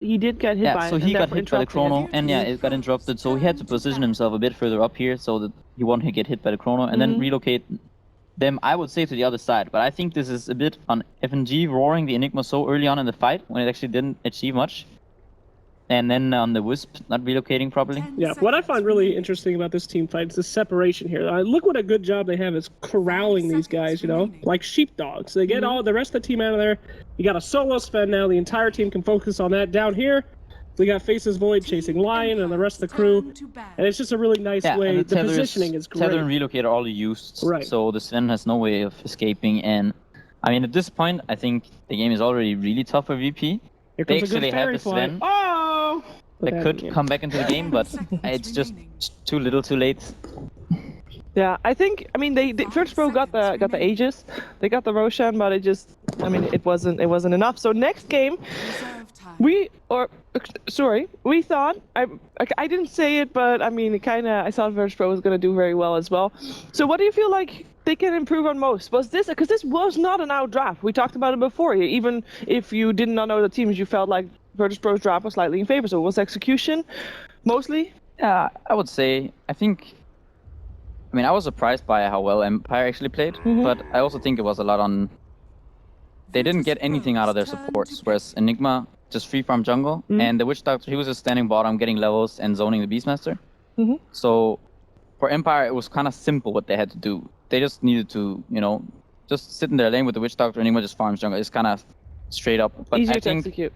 he did get hit by it. So he got therefore hit by the interrupting chrono, it. and yeah, it got interrupted. So he had to position himself a bit further up here so that he won't get hit by the chrono, and then relocate them, I would say, to the other side. But I think this is a bit on FNG roaring the Enigma so early on in the fight when it actually didn't achieve much. And then on the Wisp not relocating properly. Yeah, what I find really interesting about this team fight is the separation here. Look what a good job they have is corralling these guys, you know, like sheepdogs. They get all the rest of the team out of there. You got a solo Sven now. The entire team can focus on that. Down here, we got Faces Void chasing Lion and the rest of the crew. And it's just a really nice way. The positioning is great. Tether and Relocator are already used, right. So the Sven has no way of escaping. And I mean, at this point, I think the game is already really tough for VP. They actually have the Sven. Oh! That could come back into the game, but it's just too little, too late. Yeah, I think. I mean, they Virtus.Pro got the Aegis, they got the Roshan, but it just. I mean, it wasn't enough. So next game, we thought. I didn't say it, but I mean, I thought Virtus.Pro was gonna do very well as well. So what do you feel like they can improve on most? Was this because this was not an out draft? We talked about it before. Even if you did not know the teams, you felt like Virtus.Pro's draft was slightly in favor. So it was execution, mostly. Yeah, I would say. I mean, I was surprised by how well Empire actually played, but I also think it was a lot on. They didn't get anything out of their supports, whereas Enigma just free farm jungle, and the Witch Doctor, he was just standing bottom, getting levels and zoning the Beastmaster. So for Empire, it was kind of simple what they had to do. They just needed to, you know, just sit in their lane with the Witch Doctor, Enigma just farms jungle. It's kind of straight up. But easier I think to execute.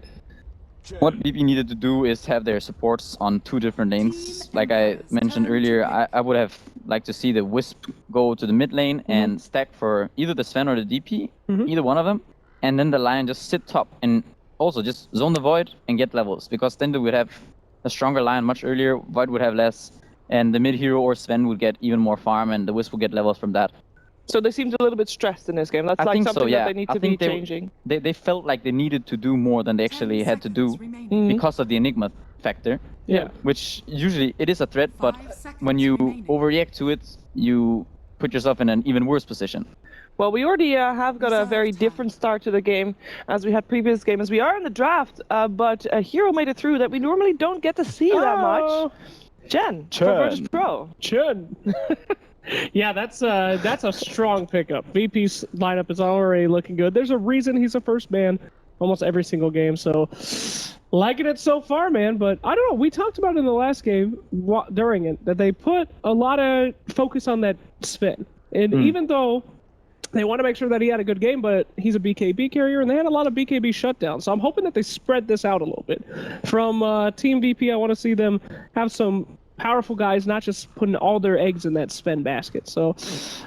What VP needed to do is have their supports on 2 different lanes. Like I mentioned earlier, I would have liked to see the Wisp go to the mid lane and stack for either the Sven or the DP, either one of them, and then the Lion just sit top and also just zone the Void and get levels, because then they would have a stronger Lion much earlier, Void would have less, and the mid hero or Sven would get even more farm, and the Wisp would get levels from that. So they seemed a little bit stressed in this game. That's like something that they need to be changing. They felt like they needed to do more than they actually had to do because of the Enigma factor. Yeah. Which usually it is a threat, but when you overreact to it, you put yourself in an even worse position. Well, we already have got a very different start to the game as we had previous games. We are in the draft, but a hero made it through that we normally don't get to see that much. Chen. For Virtus.Pro. Chen. Yeah, that's a strong pickup. VP's lineup is already looking good. There's a reason he's a first man almost every single game, so liking it so far, man. But I don't know, we talked about in the last game during it that they put a lot of focus on that Sven. And even though they want to make sure that he had a good game, but he's a BKB carrier, and they had a lot of BKB shutdowns. So I'm hoping that they spread this out a little bit. From Team VP, I want to see them have some powerful guys, not just putting all their eggs in that Sven basket. So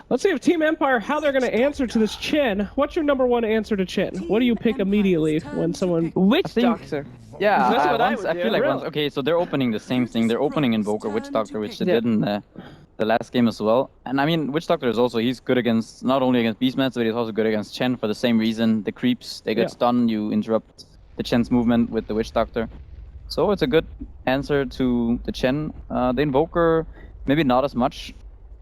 let's see if Team Empire, how they're going to answer to this Chen. What's your number 1 answer to Chen? What do you pick immediately when someone... Witch Doctor. Yeah, that's what I feel like really? Okay, so they're opening the same thing. They're opening Invoker, Witch Doctor, which they did in the last game as well. And I mean, Witch Doctor is also, he's good against, not only against Beastmaster, but he's also good against Chen for the same reason. The creeps, they get stunned, you interrupt the Chen's movement with the Witch Doctor. So it's a good answer to the Chen. The Invoker, maybe not as much,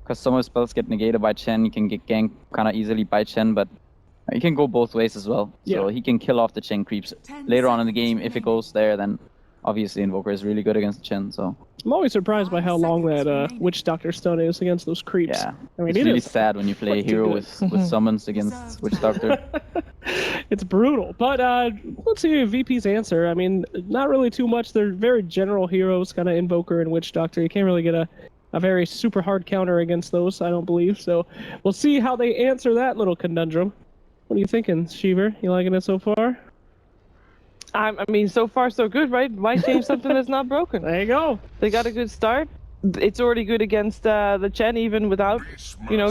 because some of his spells get negated by Chen. You can get ganked kind of easily by Chen, but he can go both ways as well. So he can kill off the Chen creeps later on in the game. If it goes there, then obviously Invoker is really good against Chen. So I'm always surprised by how long that Witch Doctor stun is against those creeps. Yeah, I mean, it's really sad when you play a hero with summons against Witch Doctor. It's brutal. But let's see VP's answer. I mean, not really too much. They're very general heroes, kind of Invoker and Witch Doctor. You can't really get a very super hard counter against those, I don't believe. So we'll see how they answer that little conundrum. What are you thinking, Shiver? You liking it so far? I mean, so far so good, right? Why change something that's not broken? There you go. They got a good start. It's already good against the Chen, even without,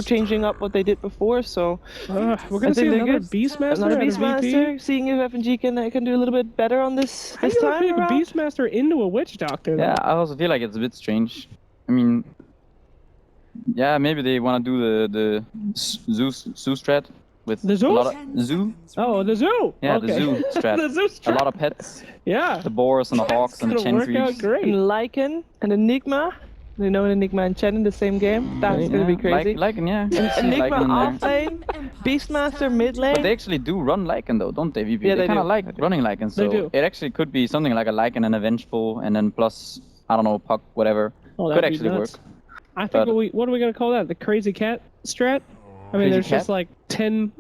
changing up what they did before. So we're gonna see another Beastmaster. Another Beastmaster. Seeing if FNG can do a little bit better on this time around. How do you pick a Beastmaster into a Witch Doctor? Yeah, I also feel like it's a bit strange. I mean, yeah, maybe they want to do the Zoo strat. With the zoo? A lot of zoo? Oh, the zoo! Yeah, okay. the zoo strat. The zoo strat. A lot of pets. Yeah. The boars and the hawks and the Chen creeps. Great. And Lycan and Enigma. You know, Enigma and Chen in the same game. That's gonna be crazy. Lycan, yeah. Enigma Lycan off lane, Beastmaster mid lane. But they actually do run Lycan though, don't they, VP? Yeah, they kind do. of like running Lycan, so They do. it actually could be something like a Lycan and a Vengeful, and then plus, I don't know, Puck, whatever. Oh, Could that'd be actually work. nuts. I think But- what are we gonna call that? The crazy cat strat? I Crazy mean, there's cat? just like 10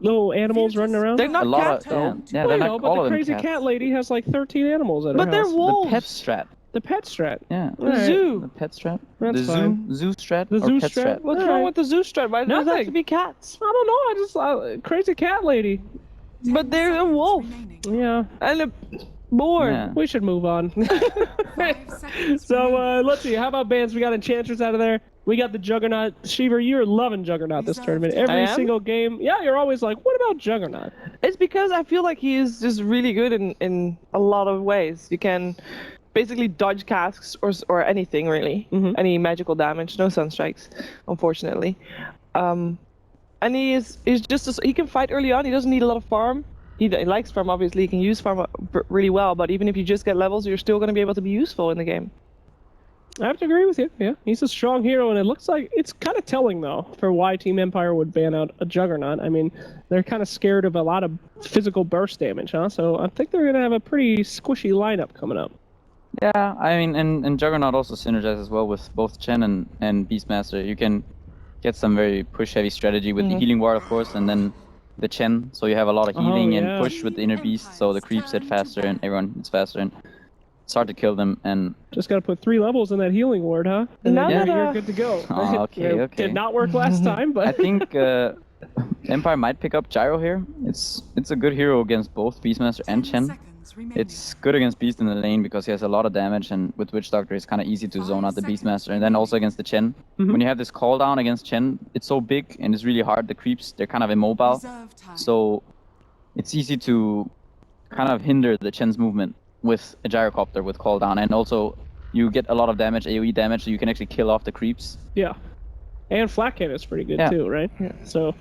little animals running around. They're not A lot cats of, though. yeah, Well, they're you not know, but all the of them crazy cats. cat lady has like 13 animals at her But they're house. wolves. The pet strat. The pet strat. Yeah. The Alright. zoo. The pet strat. That's the fine. zoo strat. The or zoo pet strat? What's Alright. wrong with the zoo strat? Why does it have Nothing. to be cats? I don't know. I just crazy cat lady. But they're a wolf Yeah, and a boar. Yeah. we should move on. So let's see. How about bans? We got Enchantress out of there. We got the Juggernaut. Shiver, you're loving Juggernaut this tournament. I Every am? single game. Yeah, you're always like, what about Juggernaut? It's because I feel like he is just really good in a lot of ways. You can basically dodge casks or anything really, any magical damage. No sunstrikes, unfortunately. And he's just he can fight early on. He doesn't need a lot of farm. He likes farm, obviously. He can use farm really well. But even if you just get levels, you're still going to be able to be useful in the game. I have to agree with you. Yeah, he's a strong hero, and it looks like it's kind of telling though for why Team Empire would ban out a Juggernaut. I mean, they're kind of scared of a lot of physical burst damage, huh? So I think they're gonna have a pretty squishy lineup coming up. Yeah, I mean, and Juggernaut also synergizes well with both Chen and Beastmaster. You can get some very push-heavy strategy with the healing ward, of course, and then the Chen, so you have a lot of healing yeah. and push with the inner beast, so the creeps hit faster and everyone hits faster, and it's hard to kill them. And Just gotta put 3 levels in that healing ward, huh? And Now then that, you're good to go. Oh, okay, It okay. Did not work last time, but I think Empire might pick up Gyro here. It's a good hero against both Beastmaster and Chen. It's good against Beast in the lane because he has a lot of damage, and with Witch Doctor it's kind of easy to zone out the Beastmaster. And then also against the Chen. When you have this call down against Chen, it's so big and it's really hard. The creeps, they're kind of immobile. So it's easy to kind of hinder the Chen's movement with a Gyrocopter with call down. And also you get a lot of damage, AoE damage, so you can actually kill off the creeps. yeah. And Flat Cannon is pretty good Yeah. too, right? Yeah. So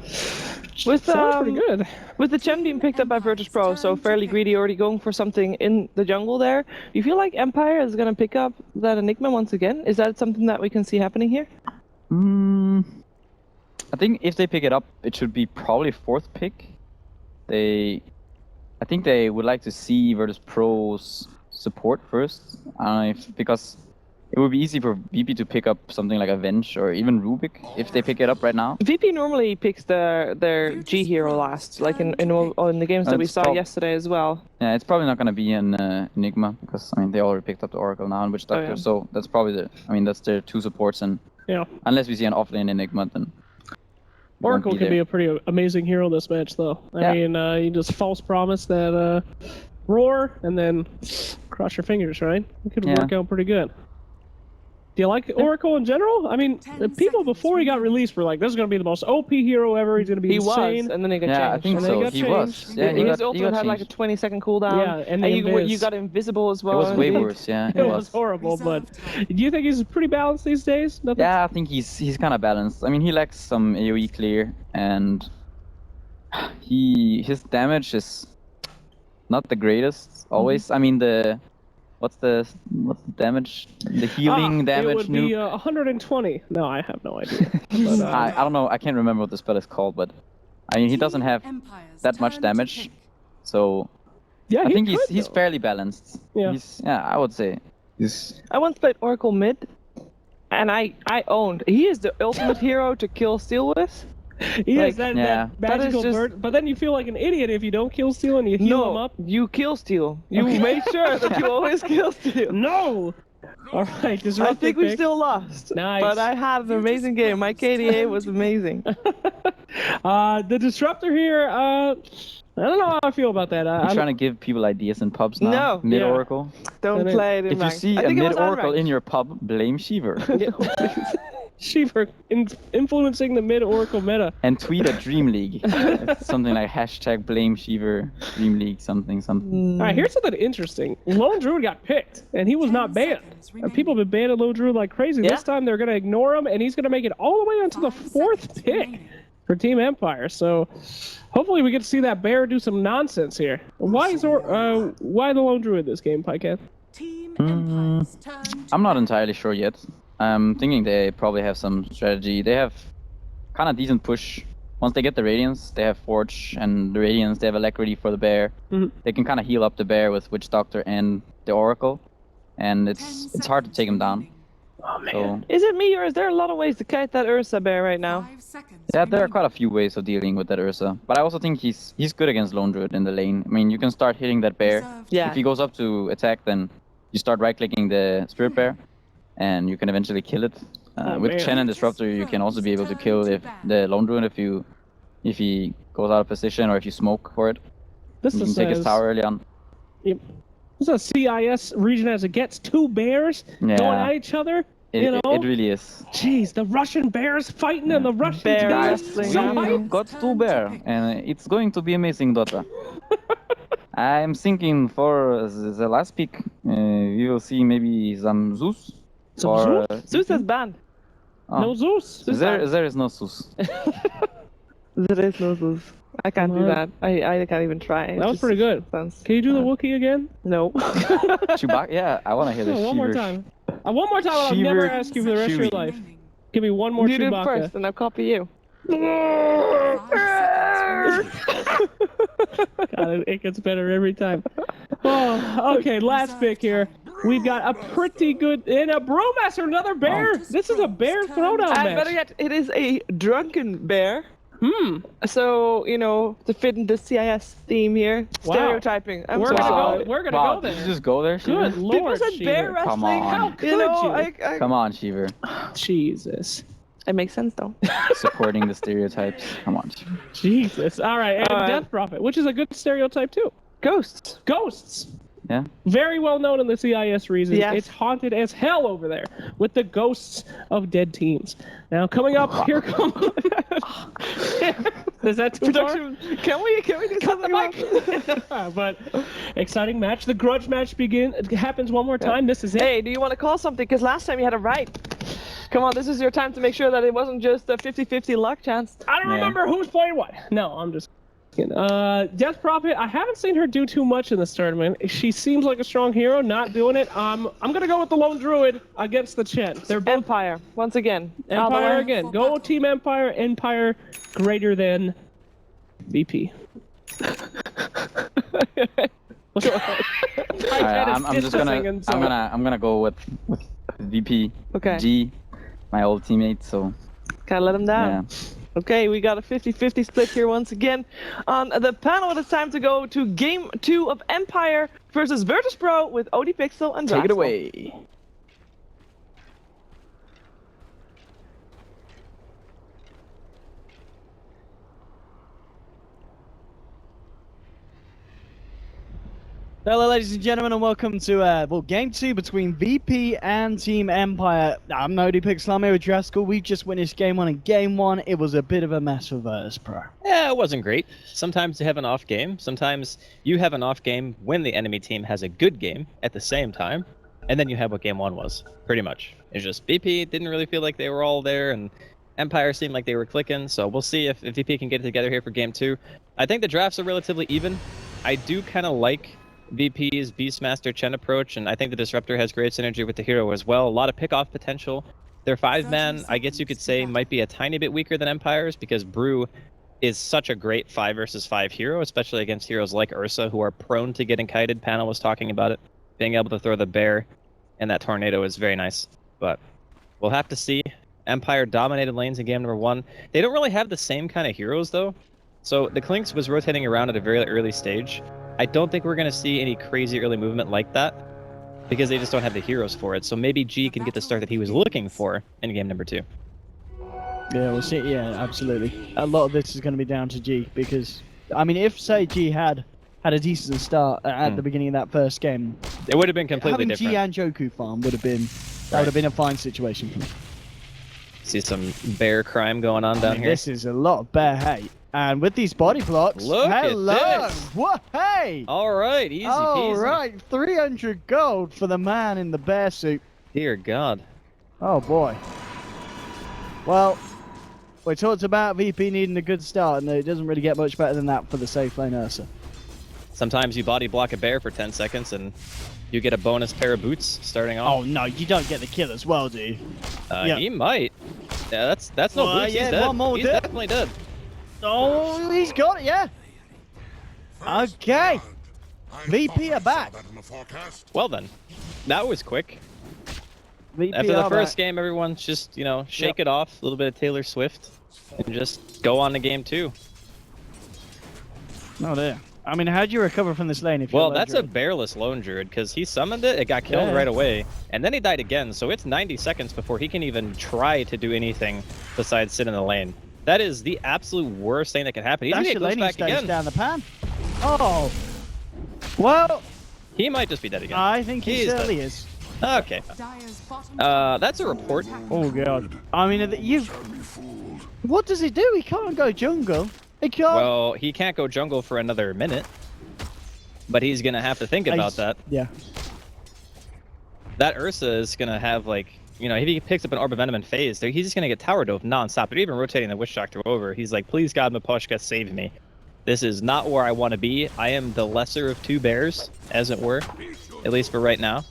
With sounds pretty good. With the Chen being picked up by Virtus.Pro, so fairly greedy, already going for something in the jungle there. Do you feel like Empire is going to pick up that Enigma once again? Is that something that we can see happening here? I think if they pick it up, it should be probably 4th pick. I think they would like to see Virtus.Pro's support first. I don't know because it would be easy for VP to pick up something like Avenge or even Rubik if they pick it up right now. VP normally picks their G hero last, like in the games that we It's saw yesterday as well. Yeah, it's probably not going to be an Enigma because I mean they already picked up the Oracle now and Witch Doctor, yeah. so that's probably that's their 2 supports, and Yeah. unless we see an offlane Enigma, then it won't Oracle be could there. be a pretty amazing hero this match, though. Yeah. I mean, you just false promise that roar and then cross your fingers, right? It could Yeah. work out pretty good. Do you like Oracle in general? I mean, the people before he got released were like, "This is going to be the most OP hero ever. He's going to be He insane." was, and then he got Yeah, I changed. think And then so. he got He changed. was. Yeah, His he ultimate got had like a changed. 20-second cooldown. Yeah, and the you invis. got invisible as well. It was and way he- worse. Yeah, It was horrible, but do you think he's pretty balanced these days? Nothing? Yeah, I think he's kind of balanced. I mean, he lacks some AoE clear, and his damage is not the greatest always. I mean, what's the damage? The healing damage. It would be 120. No, I have no idea. But, I don't know. I can't remember what the spell is called, but I mean, he doesn't have that much damage, so yeah, I he think could, he's though. fairly balanced. Yeah. I would say. He's I once played Oracle mid, and I owned. He is the ultimate hero to kill steal with. He Like, has that yeah. That is magical just- bird, but then you feel like an idiot if you don't kill steal and you heal him No, up. you kill steal. You Okay. make sure that you always kill steal. No! Alright, I disruptive think we pick. still lost. Nice. But I had an amazing game. My KDA was amazing. The disruptor here, I don't know how I feel about that. I'm trying to give people ideas in pubs now. No. Mid Yeah. Oracle. Don't And then play it in If you ranked. see I a think it mid was Oracle unranked. in your pub, blame Shiver. Shiver influencing the mid Oracle meta. And tweet at DreamLeague. It's something like hashtag blame Shiver, DreamLeague, something. Alright, here's something interesting. Lone Druid got picked, and he was not banned. And people have been banning Lone Druid like crazy. Yeah. This time they're going to ignore him, and he's going to make it all the way onto the 4th pick for Team Empire. So hopefully we get to see that bear do some nonsense here. Why the Lone Druid this game, Pycat? I'm not entirely sure yet. I'm thinking they probably have some strategy. They have kind of decent push. Once they get the Radiance, they have Forge and the Radiance. They have Alacrity for the bear. They can kind of heal up the bear with Witch Doctor and the Oracle, and it's hard to take him down. Oh man. So, is it me or is there a lot of ways to kite that Ursa bear right now? yeah, there are quite a few ways of dealing with that Ursa, but I also think he's good against Lone Druid in the lane. I mean, you can start hitting that bear. Yeah. If he goes up to attack, then you start right-clicking the Spirit Bear, and you can eventually kill it. With man. Chen and Disruptor, you can also be able to kill the Lone Druid if he goes out of position or if you smoke for it. This You can is take his tower early on. This is a CIS region as it gets. 2 bears Yeah. going at each other. It really is. Jeez, the Russian bears fighting and the Russian Bear bears. wrestling. So Yeah. hype. Got 2 bear, and it's going to be amazing, Dota. I'm thinking for the last pick, we will see maybe some Zeus. Some or, Zeus? Zeus is banned. oh. No Zeus. There is no Zeus. There is no Zeus. I can't do that. I can't even try. It That was just pretty good. sounds- Can you do the Wookiee again? No. Chewbacca? Yeah, I want to hear this. No, one more time. One more time, I'll never ask you for the rest of your life. Give me one more You do it Chewbacca. first, and I'll copy you. God, it gets better every time. Oh, okay, last pick here. We've got a pretty good... And a Brewmaster, another bear! This is a bear throwdown And better match. yet, it is a drunken bear. So, you know, to fit in the CIS theme here. Wow. Stereotyping. I'm We're so gonna sorry. go. We're gonna Wow, go did there. you just go there, Shiver? Good People lord, said bear Shiver. wrestling. Come on. How Could could you? I... Come on, Shiver. Jesus. It makes sense, though. Supporting the stereotypes. Come on, Shiver. Jesus. All right, and All right. Death Prophet, which is a good stereotype too. Ghosts. Ghosts. Yeah. Very well known in the CIS region. Yes. It's haunted as hell over there with the ghosts of dead teams. Now, coming up, here comes... Is that too far? Production. Can we do something about it? But exciting match. The grudge match happens one more time. This is it. Hey, do you want to call something? Because last time you had it right. Come on, this is your time to make sure that it wasn't just a 50-50 luck chance. I don't Yeah. remember who's playing what. No, I'm just kidding. Death Prophet, I haven't seen her do too much in this tournament. She seems like a strong hero, not doing it. I'm gonna go with the Lone Druid against the Chen. They're both Empire, once again. All the Empire way. again. Go Team Empire. Empire greater than VP. I'm gonna go with VP Okay. G, my old teammate. So Gotta let him down. yeah. Okay, we got a 50-50 split here once again. On the panel, it is time to go to Game 2 of Empire versus Virtus.Pro with OD Pixel and Take it Draxel. away. Hello, ladies and gentlemen, and welcome to Game 2 between VP and Team Empire. I'm OD Pixel, I'm here with Draskell. We just finished Game 1 and Game 1. It was a bit of a mess for Virtus.Pro. Yeah, it wasn't great. Sometimes you have an off game. Sometimes you have an off game when the enemy team has a good game at the same time. And then you have what Game 1 was, pretty much. It's just VP didn't really feel like they were all there, and Empire seemed like they were clicking. So we'll see if VP can get it together here for Game 2. I think the drafts are relatively even. I do kind of like VP's Beastmaster Chen approach, and I think the Disruptor has great synergy with the hero as well. A lot of pick-off potential. Their 5-man, I guess you could say, might be a tiny bit weaker than Empire's because Brew is such a great 5 versus 5 hero, especially against heroes like Ursa, who are prone to getting kited. Panel was talking about it. Being able to throw the bear and that tornado is very nice. But we'll have to see. Empire dominated lanes in game number 1. They don't really have the same kind of heroes, though. So the Clinks was rotating around at a very early stage. I don't think we're going to see any crazy early movement like that because they just don't have the heroes for it. So maybe G can get the start that he was looking for in game number 2. Yeah, we'll see. Yeah, absolutely. A lot of this is going to be down to G because, I mean, if, say, G had a decent start at the beginning of that first game, It would have been completely having different. G and Joku farm would have been, that would have been a fine situation. See some bear crime going on down here. This is a lot of bear hate. And with these body blocks, Look at hello! this. What? Hey! All right, easy All peasy. right, 300 gold for the man in the bear suit. Dear God. Oh boy. Well, we talked about VP needing a good start, and it doesn't really get much better than that for the safe lane Ursa. Sometimes you body block a bear for 10 seconds and You get a bonus pair of boots starting off. Oh no, you don't get the kill as well, do you? Yeah. He might. Yeah, that's no boots. Yeah, He's dead. one more He's dip. definitely dead. Oh, he's got it, yeah. Okay. VP are back. Well then, that was quick. VP After the are first back. game, everyone's just, you know, shake it off, a little bit of Taylor Swift, and just go on to game 2. Oh dear. I mean, how do you recover from this lane if you're Well, low that's druid? a bearless lone druid, because he summoned it, it got killed Yeah. right away, and then he died again, so it's 90 seconds before he can even try to do anything besides sit in the lane. That is the absolute worst thing that can happen. He's gonna That's get your pushed laning back stage again. down the pan. Oh. Well, He might just be dead again. I think he He's certainly dead. is. Okay. That's a report. Oh god. I mean, you. What does he do? He can't go jungle. He can't. Well, he can't go jungle for another minute, but he's gonna have to think about that. Yeah. That Ursa is gonna have, like, you know, if he picks up an Orb of Venom and phase, he's just gonna get tower dove nonstop. They're even rotating the Witch Doctor over. He's like, please God, Miposhka, save me. This is not where I want to be. I am the lesser of 2 bears, as it were, at least for right now.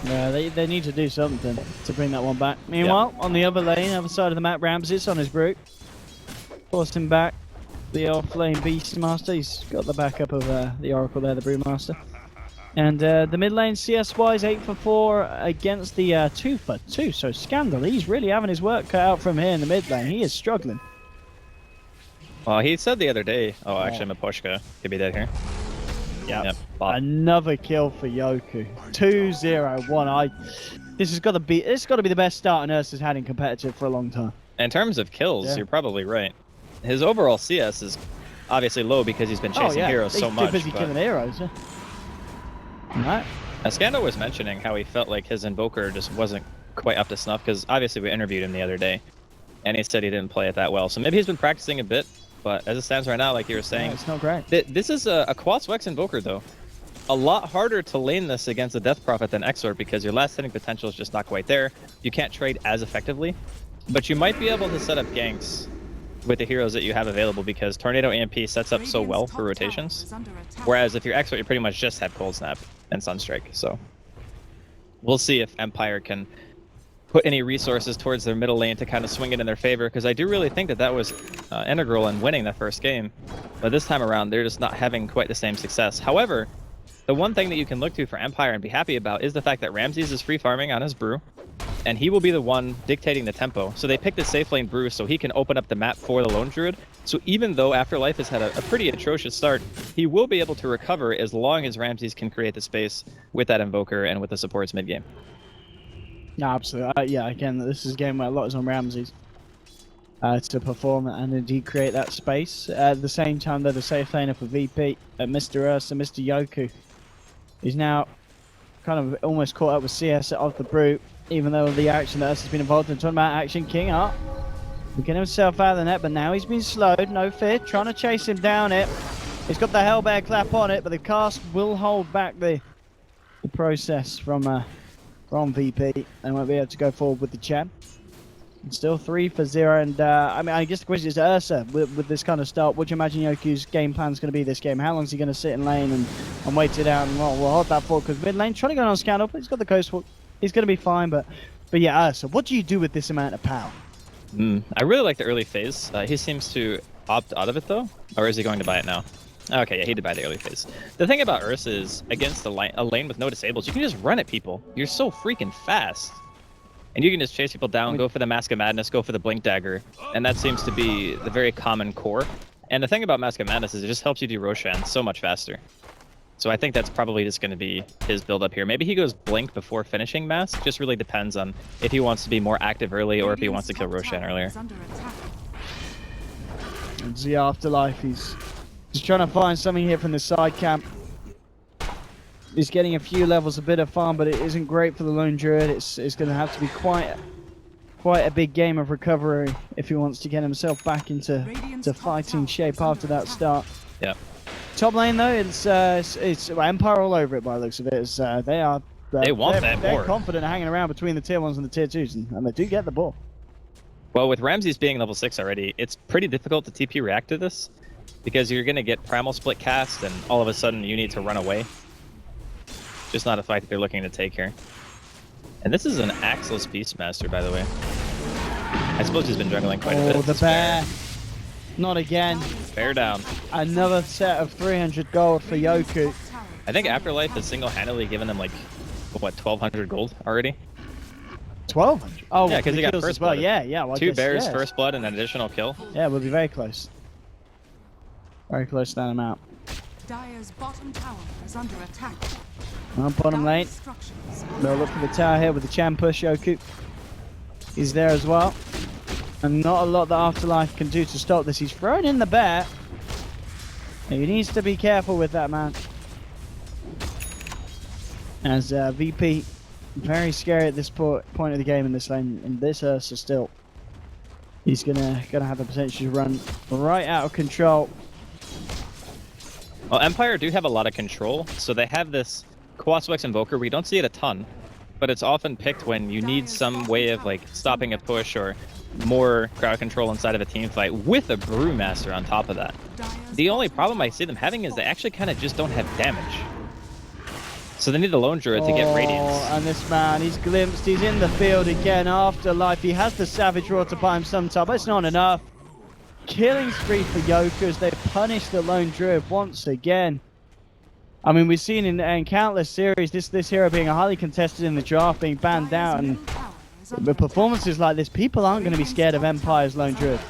Yeah, they need to do something to bring that one back. Meanwhile, on the other lane, other side of the map, Ramses on his brute. Forced him back. The off-lane Beastmaster, he's got the backup of the Oracle there, the Brewmaster. And the mid lane CS-wise, 8 for 4 against the 2 for 2. So Scandal, he's really having his work cut out from here in the mid lane. He is struggling. Well, he said the other day, oh, actually, Miposhka could be dead here. Yep. Bot. Another kill for Yoku. 2-0-1. This has got to be the best start Nurse has had in competitive for a long time. In terms of kills, Yeah. you're probably right. His overall CS is obviously low because he's been chasing heroes so much. He's too busy killing heroes. Yeah. Alright. Scandal was mentioning how he felt like his Invoker just wasn't quite up to snuff, because obviously we interviewed him the other day, and he said he didn't play it that well. So maybe he's been practicing a bit, but as it stands right now, like you were saying, It's not great. this is a Quas Wex Invoker, though. A lot harder to lane this against the Death Prophet than Exort, because your last hitting potential is just not quite there. You can't trade as effectively, but you might be able to set up ganks with the heroes that you have available, because Tornado EMP sets up so well for rotations. Whereas if you're Exort, you pretty much just have Cold Snap and Sunstrike. So we'll see if Empire can put any resources towards their middle lane to kind of swing it in their favor, because I do really think that that was integral in winning that first game. But this time around, they're just not having quite the same success. However, the one thing that you can look to for Empire and be happy about is the fact that Ramses is free farming on his brew, and he will be the one dictating the tempo. So they picked the safe lane brew so he can open up the map for the lone druid. So even though Afterlife has had a pretty atrocious start, he will be able to recover as long as Ramses can create the space with that Invoker and with the supports mid game. No, absolutely. Yeah, again, this is a game where a lot is on Ramses to perform and indeed create that space. At the same time, they're the safe laner for VP. Mr. Ursa, Mr. Yoku is now kind of almost caught up with CS of the Brute, even though the action that Ursa's been involved in. Talking about action, King up. Getting himself out of the net, but now he's been slowed. No fear, trying to chase him down it. He's got the Hellbear clap on it, but the cast will hold back the process from VP. They won't be able to go forward with the champ. And still 3 for 0, and I mean, I guess the question is, Ursa, with this kind of start, what do you imagine Yoku's game plan is going to be this game? How long is he going to sit in lane and wait it out, and we'll hold that forward, because mid lane, trying to go on Scandal, but he's got the Coast Walk. He's going to be fine, but yeah, Ursa, what do you do with this amount of power? I really like the early phase. He seems to opt out of it, though, or is he going to buy it now? Okay, yeah, he did buy the early phase. The thing about Ursa is, against a lane with no disables, you can just run at people. You're so freaking fast. And you can just chase people down, go for the Mask of Madness, go for the Blink Dagger, and that seems to be the very common core. And the thing about Mask of Madness is it just helps you do Roshan so much faster. So I think that's probably just going to be his build-up here. Maybe he goes Blink before finishing Mask, just really depends on if he wants to be more active early or if he wants to kill Roshan earlier. And the Afterlife, he's trying to find something here from the side camp. He's getting a few levels a bit of farm, but it isn't great for the Lone Druid. It's going to have to be quite a big game of recovery if he wants to get himself back into fighting shape after that start. Yeah. Top lane though, it's Empire all over it by the looks of it. It's, they want that They're board. confident hanging around between the tier 1s and the tier 2s, and they do get the ball. Well, with Ramses being level 6 already, it's pretty difficult to TP react to this. because you're going to get Primal Split cast, and all of a sudden you need to run away. Just not a fight that they're looking to take here. And this is an Axel's Beastmaster, by the way. I suppose he's been juggling quite a bit. Oh, the bear. Not again. Bear down. Another set of 300 gold for Yoku. I think Afterlife has single-handedly given them like, what, 1,200 gold already? 1,200? Oh, yeah, because he got first blood. Yeah. Well, 2 bears, yeah. first blood, and an additional kill. Yeah, we'll be very close. Very close to that amount. Dire's bottom tower is under attack. On bottom lane. They'll look for the tower here with the Chan push. Yoku is there as well. And not a lot that Afterlife can do to stop this. He's thrown in the bear. He needs to be careful with that, man. As VP, very scary at this point of the game in this lane. And this Ursa still. He's gonna have the potential to run right out of control. Well, Empire do have a lot of control, so they have this Quaswex Invoker. We don't see it a ton, but it's often picked when you need some way of like stopping a push or more crowd control inside of a team fight with a Brewmaster on top of that. The only problem I see them having is they actually kind of just don't have damage. So they need a Lone Druid to get Radiance. And this man, he's glimpsed, he's in the field again. Afterlife, he has the Savage Roar to buy him some time, but it's not enough. Killing spree for Yoku as they punish the Lone Druid once again. I mean, we've seen in countless series this hero being highly contested in the draft, being banned out, and with performances like this, people aren't going to be scared of Empire's Lone Druid.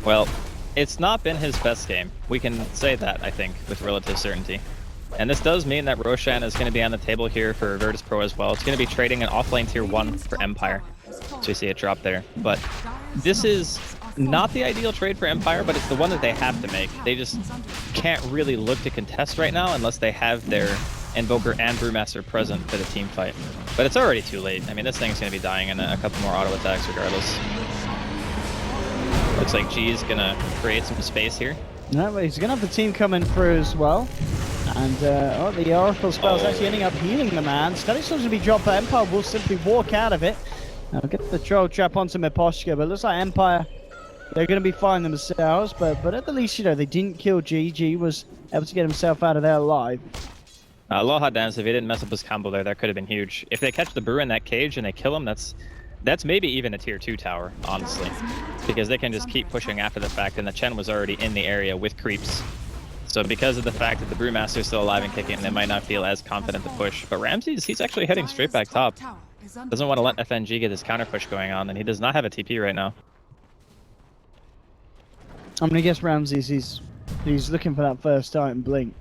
Well, it's not been his best game. We can say that, I think, with relative certainty. And this does mean that Roshan is going to be on the table here for Virtus.Pro as well. It's going to be trading an offlane tier 1 for Empire. So we see it drop there. But this is not the ideal trade for Empire, but it's the one that they have to make. They just can't really look to contest right now unless they have their Invoker and Brewmaster present for the team fight. But it's already too late. I mean, this thing's going to be dying in a couple more auto attacks regardless. Looks like G is going to create some space here. No, but he's going to have the team coming through as well. And the Oracle spell's actually ending up healing the man. Static Storm's going to be dropped, but Empire will simply walk out of it. Now get the Troll Trap onto Miposhka, but it looks like Empire, they're going to be fine themselves. But at the least, you know, they didn't kill G. G was able to get himself out of there alive. Aloha Dance, if he didn't mess up his combo there, that could have been huge. If they catch the Brew in that cage and they kill him, that's maybe even a tier 2 tower, honestly. Because they can just keep pushing after the fact, and the Chen was already in the area with creeps. So because of the fact that the Brewmaster is still alive and kicking, they might not feel as confident to push. But Ramses, he's actually heading straight back top. Doesn't want to let FNG get his counter push going on, and he does not have a TP right now. I'm gonna guess Ramses, he's looking for that first Titan blink.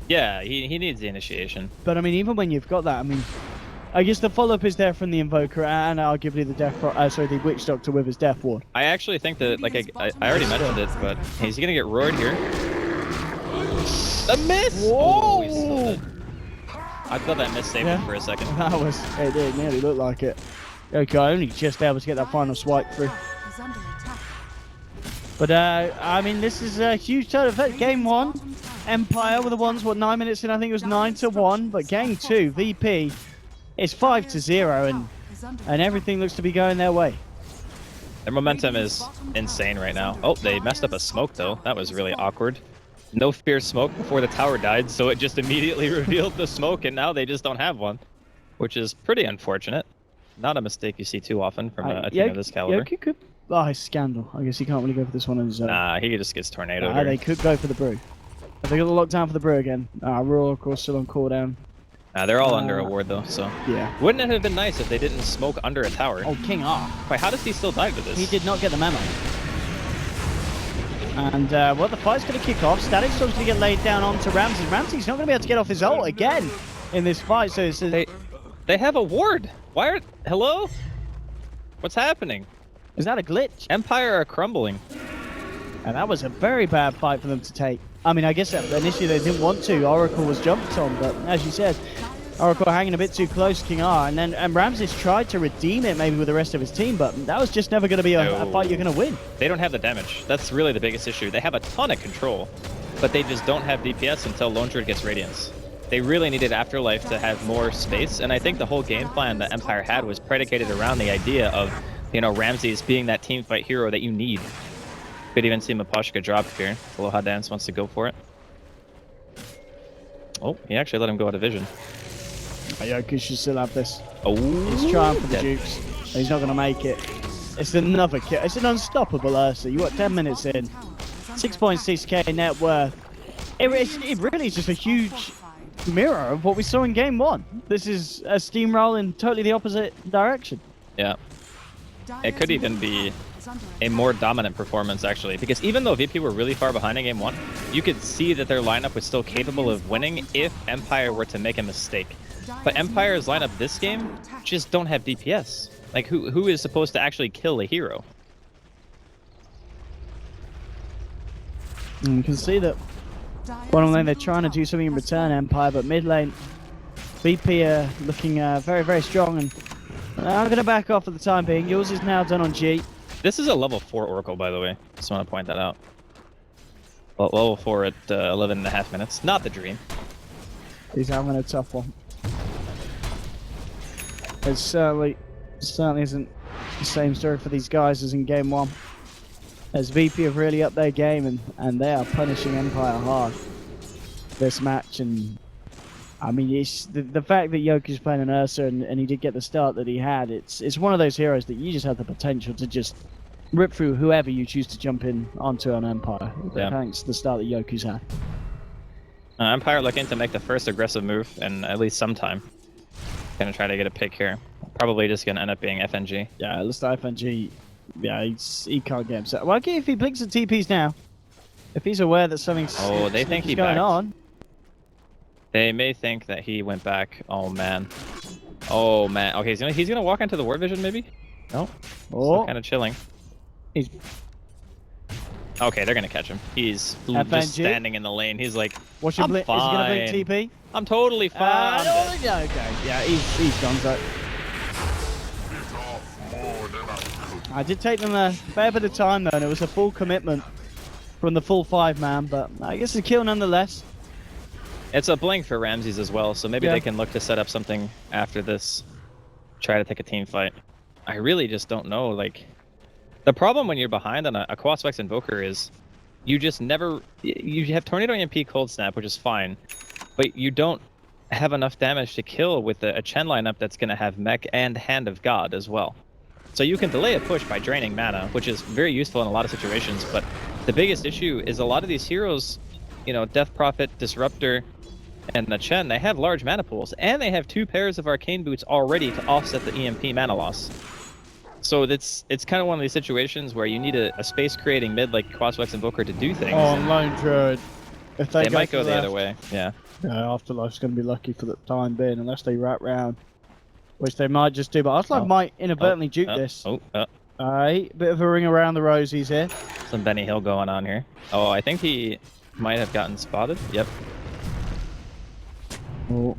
Yeah, he needs the initiation. But I mean, even when you've got that, I mean, I guess the follow-up is there from the Invoker and arguably the Witch Doctor with his Death Ward. I actually think that, like I already mentioned it, but he's gonna get roared here. The miss! Whoa! Oh, he's still dead. I thought that miss saved him for a second. It nearly looked like it. Okay, only just able to get that final swipe through. But I mean, this is a huge total effect. Game 1, Empire with the ones, 9 minutes in, I think it was 9-1. But game 2, VP, it's 5-0, and everything looks to be going their way. Their momentum is insane right now. Oh, they messed up a smoke though. That was really awkward. No fear smoke before the tower died, so it just immediately revealed the smoke, and now they just don't have one, which is pretty unfortunate. Not a mistake you see too often from a team of this caliber. Yoku could... Oh, it's Scandal. I guess he can't really go for this one on his own. Nah, he just gets tornadoed. They could go for the Brew. Have they got the lockdown for the Brew again? Royal, of course, still on cooldown. They're all under a ward, though, so... Yeah. Wouldn't it have been nice if they didn't smoke under a tower? Oh, King R. Wait, how does he still die with this? He did not get the memo. And, well, the fight's going to kick off. Static Storm's going to get laid down onto Ramses. Ramses not going to be able to get off his ult again in this fight, so it's... They have a ward! Why are... Hello? What's happening? Is that a glitch? Empire are crumbling. And that was a very bad fight for them to take. I mean, I guess initially they didn't want to. Oracle was jumped on, but as you said, Oracle hanging a bit too close to King R. And Ramses tried to redeem it maybe with the rest of his team, but that was just never going to be a fight you're going to win. They don't have the damage. That's really the biggest issue. They have a ton of control, but they just don't have DPS until Lone Druid gets Radiance. They really needed Afterlife to have more space, and I think the whole game plan that Empire had was predicated around the idea of, you know, Ramses being that teamfight hero that you need. Could even see Maposhka drop here. Aloha Dance wants to go for it. Oh, he actually let him go out of vision. Yoku should still have this. Oh, He's trying for the dead. Dukes. He's not going to make it. It's another kill. It's an unstoppable Ursa. You got 10 minutes in. 6.6k net worth. It really is just a huge mirror of what we saw in game 1. This is a steamroll in totally the opposite direction. Yeah. It could even be a more dominant performance, actually, because even though VP were really far behind in game 1, you could see that their lineup was still capable of winning if Empire were to make a mistake. But Empire's lineup this game just don't have DPS. Like, who is supposed to actually kill a hero? And you can see that bottom lane they're trying to do something in return, Empire, but mid lane VP are looking very, very strong, and I'm going to back off for the time being. Yours is now done on G. This is a level 4 Oracle, by the way. Just want to point that out. Well, level 4 at 11.5 minutes. Not the dream. He's having a tough one. It certainly isn't the same story for these guys as in game 1. As VP have really upped their game, and they are punishing Empire hard this match. And I mean, it's the fact that Yoku's playing an Ursa and he did get the start that he had. It's one of those heroes that you just have the potential to just rip through whoever you choose to jump in onto on Empire. Yeah. Thanks to the start that Yoku's had. Empire looking to make the first aggressive move in at least some time. Gonna try to get a pick here. Probably just gonna end up being FNG. Yeah, let's FNG. Yeah, he can't get himself. Well, okay, if he blinks the TPs now, if he's aware that something's They think he going backed. on. They may think that he went back. Oh man. Oh man. Okay, he's gonna walk into the ward vision maybe. No. Oh, Kind of chilling. he's Okay, they're gonna catch him. He's FNG? just standing in the lane. He's like, what's your I'm blink? Is he gonna blink TP? I'm totally fine. Yeah, okay. Yeah, he's gone. So I did take them a fair bit of time though, and it was a full commitment from the full 5-man, but I guess a kill nonetheless. It's a blink for Ramses as well, so maybe they can look to set up something after this. Try to take a team fight. I really just don't know. Like, the problem when you're behind on a Quasvex Invoker is you just never... You have Tornado EMP Cold Snap, which is fine, but you don't have enough damage to kill with a Chen lineup that's going to have Mech and Hand of God as well. So you can delay a push by draining mana, which is very useful in a lot of situations, but the biggest issue is a lot of these heroes, you know, Death Prophet, Disruptor, and the Chen, they have large mana pools, and they have 2 pairs of Arcane Boots already to offset the EMP mana loss. So it's kind of one of these situations where you need a space-creating mid like Quasvex Invoker to do things. Oh, Lone Druid. If They go might go for the left, other way, yeah. Afterlife's going to be lucky for the time being, unless they wrap round, which they might just do. But Afterlife might inadvertently juke this. Alright, bit of a ring around the rosies here. Some Benny Hill going on here. Oh, I think he might have gotten spotted. Yep. Oh.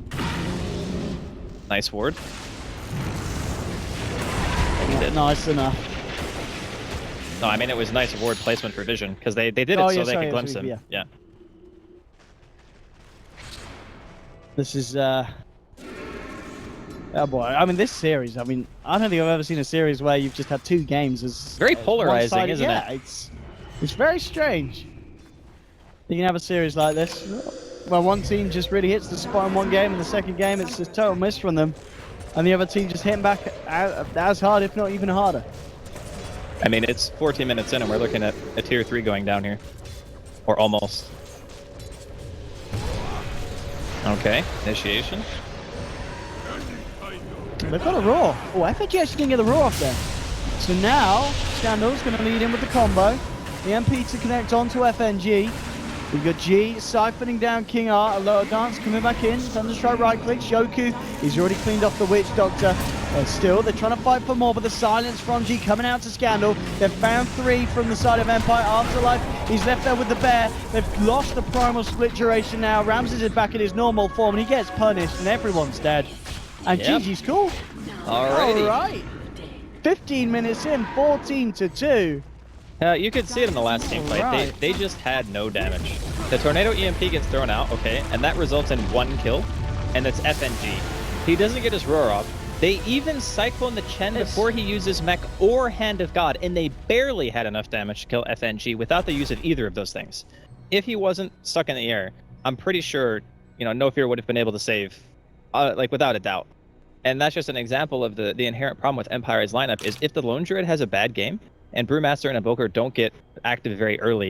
Nice ward. Nice enough. No, I mean it was nice ward placement for Vision, because they did it so they could glimpse him. Yeah. This is oh boy, I mean this series, I mean, I don't think I've ever seen a series where you've just had 2 games as Very polarizing, one-sided. isn't it? It's very strange. You can have a series like this, where one team just really hits the spot in one game, and the second game it's a total miss from them, and the other team just hitting back as hard, if not even harder. I mean, it's 14 minutes in and we're looking at a tier 3 going down here. Or almost. Okay, initiation. They've got a Raw. Oh, FNG actually can get the Raw off there. So now, Scandal's going to lead in with the combo. The MP to connect onto FNG. We've got G siphoning down King R. A lower dance coming back in. Thunderstrike right clicks. Yoku, he's already cleaned off the Witch Doctor. But still, they're trying to fight for more, but the silence from G coming out to Scandal. They've found 3 from the side of Empire. Afterlife, he's left there with the bear. They've lost the primal split duration now. Ramses is back in his normal form, and he gets punished, and everyone's dead. And GG's cool. Alrighty. Alright. 15 minutes in, 14-2. You could see it in the last team fight. Right. They just had no damage. The Tornado EMP gets thrown out, okay, and that results in 1 kill, and it's FNG. He doesn't get his roar off. They even Cyclone the Chen before he uses Mech or Hand of God, and they barely had enough damage to kill FNG without the use of either of those things. If he wasn't stuck in the air, I'm pretty sure, No Fear would have been able to save, like without a doubt. And that's just an example of the inherent problem with Empire's lineup is if the Lone Druid has a bad game and Brewmaster and Invoker don't get active very early,